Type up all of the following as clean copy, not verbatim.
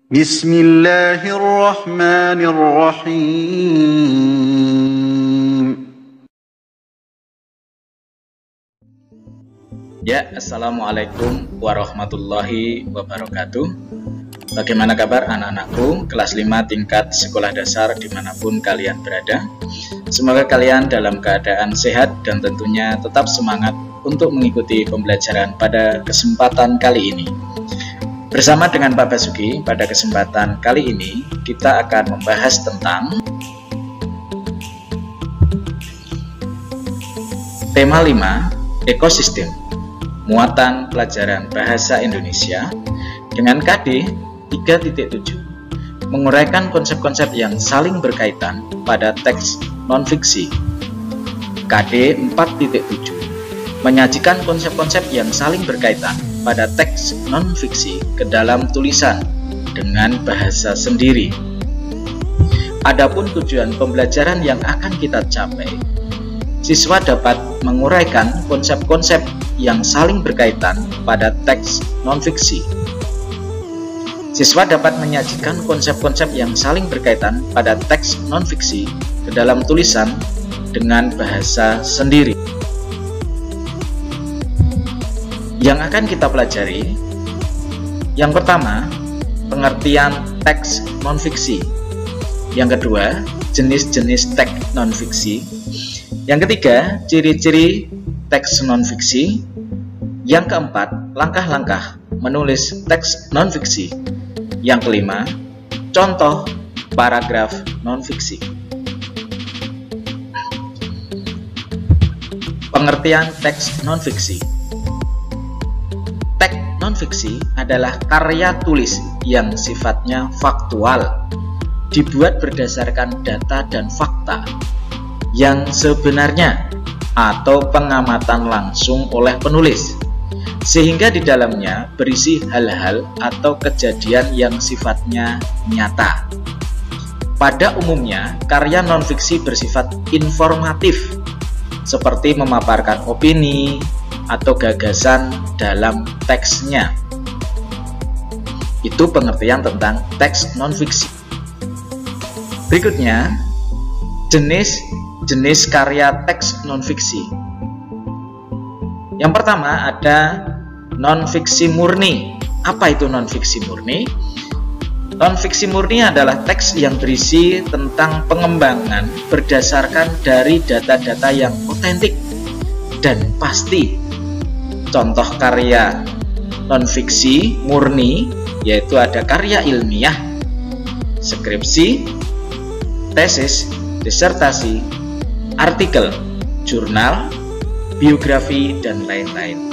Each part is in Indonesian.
بسم الله الرحمن الرحيم. Ya, Assalamualaikum warahmatullahi wabarakatuh. Bagaimana kabar anak-anakku kelas 5 tingkat sekolah dasar dimanapun kalian berada? Semoga kalian dalam keadaan sehat dan tentunya tetap semangat untuk mengikuti pembelajaran pada kesempatan kali ini. Bersama dengan Pak Basuki, pada kesempatan kali ini kita akan membahas tentang tema 5, ekosistem, muatan pelajaran bahasa Indonesia dengan KD 3.7, menguraikan konsep-konsep yang saling berkaitan pada teks non-fiksi. KD 4.7, menyajikan konsep-konsep yang saling berkaitan pada teks non-fiksi ke dalam tulisan dengan bahasa sendiri. Adapun tujuan pembelajaran yang akan kita capai, siswa dapat menguraikan konsep-konsep yang saling berkaitan pada teks non-fiksi. Siswa dapat menyajikan konsep-konsep yang saling berkaitan pada teks non-fiksi ke dalam tulisan dengan bahasa sendiri. Yang akan kita pelajari, yang pertama, pengertian teks non-fiksi. Yang kedua, jenis-jenis teks non-fiksi. Yang ketiga, ciri-ciri teks non-fiksi. Yang keempat, langkah-langkah menulis teks non-fiksi. Yang kelima, contoh paragraf non-fiksi. Pengertian teks non-fiksi. Teks non-fiksi adalah karya tulis yang sifatnya faktual, dibuat berdasarkan data dan fakta yang sebenarnya atau pengamatan langsung oleh penulis, sehingga di dalamnya berisi hal-hal atau kejadian yang sifatnya nyata. Pada umumnya, karya non-fiksi bersifat informatif, seperti memaparkan opini atau gagasan dalam teksnya. Itu pengertian tentang teks non-fiksi. Berikutnya, jenis karya teks non-fiksi. Yang pertama ada non-fiksi murni. Apa itu non-fiksi murni? Non-fiksi murni adalah teks yang berisi tentang pengembangan berdasarkan dari data-data yang otentik dan pasti. Contoh karya non-fiksi murni yaitu ada karya ilmiah, skripsi, tesis, disertasi, artikel, jurnal, biografi, dan lain-lain.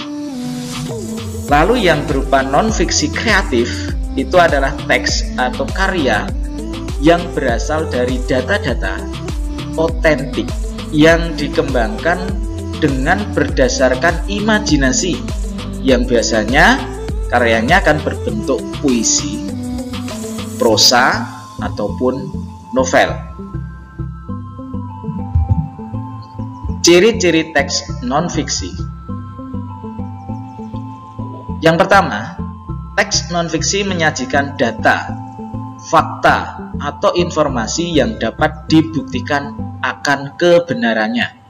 Lalu yang berupa non-fiksi kreatif itu adalah teks atau karya yang berasal dari data-data otentik yang dikembangkan dengan berdasarkan imajinasi, yang biasanya karyanya akan berbentuk puisi, prosa, ataupun novel. Ciri-ciri teks non-fiksi. Yang pertama, teks non-fiksi menyajikan data, fakta, atau informasi yang dapat dibuktikan akan kebenarannya.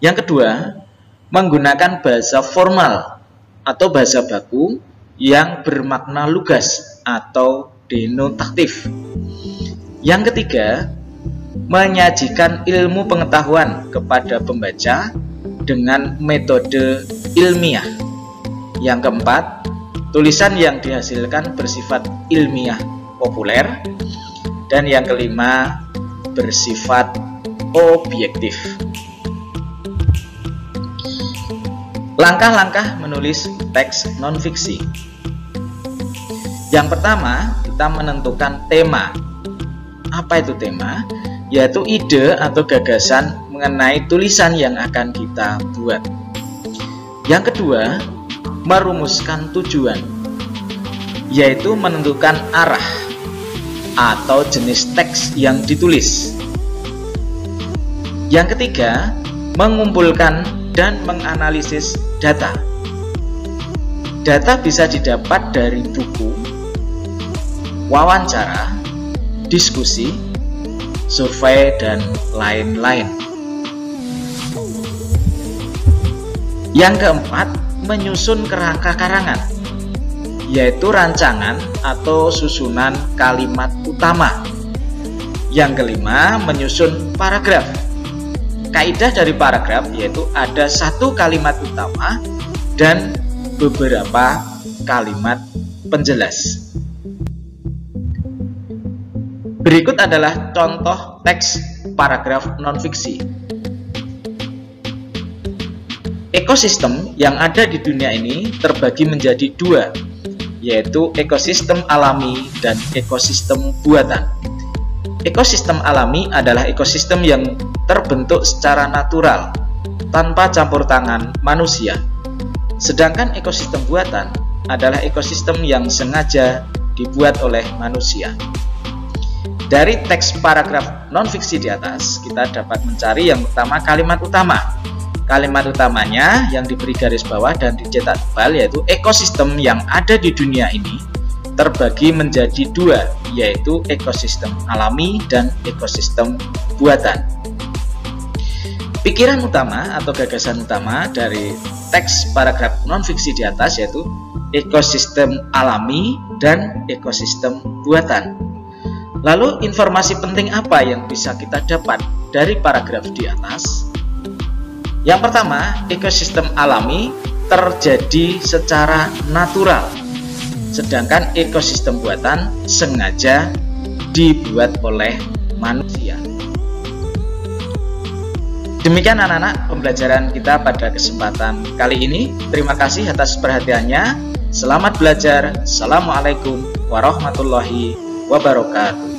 Yang kedua, menggunakan bahasa formal atau bahasa baku yang bermakna lugas atau denotatif. Yang ketiga, menyajikan ilmu pengetahuan kepada pembaca dengan metode ilmiah. Yang keempat, tulisan yang dihasilkan bersifat ilmiah populer. Dan yang kelima, bersifat objektif. Langkah-langkah menulis teks non-fiksi. Yang pertama, kita menentukan tema. Apa itu tema? Yaitu ide atau gagasan mengenai tulisan yang akan kita buat. Yang kedua, merumuskan tujuan, yaitu menentukan arah atau jenis teks yang ditulis. Yang ketiga, mengumpulkan dan menganalisis data. Data bisa didapat dari buku, wawancara, diskusi, survei, dan lain-lain. Yang keempat, menyusun kerangka karangan, yaitu rancangan atau susunan kalimat utama. Yang kelima, menyusun paragraf. Kaidah dari paragraf yaitu ada satu kalimat utama dan beberapa kalimat penjelas. Berikut adalah contoh teks paragraf non-fiksi. Ekosistem yang ada di dunia ini terbagi menjadi dua, yaitu ekosistem alami dan ekosistem buatan. Ekosistem alami adalah ekosistem yang terbentuk secara natural, tanpa campur tangan manusia. Sedangkan ekosistem buatan adalah ekosistem yang sengaja dibuat oleh manusia. Dari teks paragraf non-fiksi di atas, kita dapat mencari yang pertama kalimat utama. Kalimat utamanya yang diberi garis bawah dan dicetak tebal yaitu ekosistem yang ada di dunia ini terbagi menjadi dua, yaitu ekosistem alami dan ekosistem buatan. Pikiran utama atau gagasan utama dari teks paragraf non-fiksi di atas yaitu ekosistem alami dan ekosistem buatan. Lalu informasi penting apa yang bisa kita dapat dari paragraf di atas? Yang pertama, ekosistem alami terjadi secara natural, sedangkan ekosistem buatan sengaja dibuat oleh manusia. Demikian anak-anak pembelajaran kita pada kesempatan kali ini. Terima kasih atas perhatiannya. Selamat belajar. Assalamualaikum warahmatullahi wabarakatuh.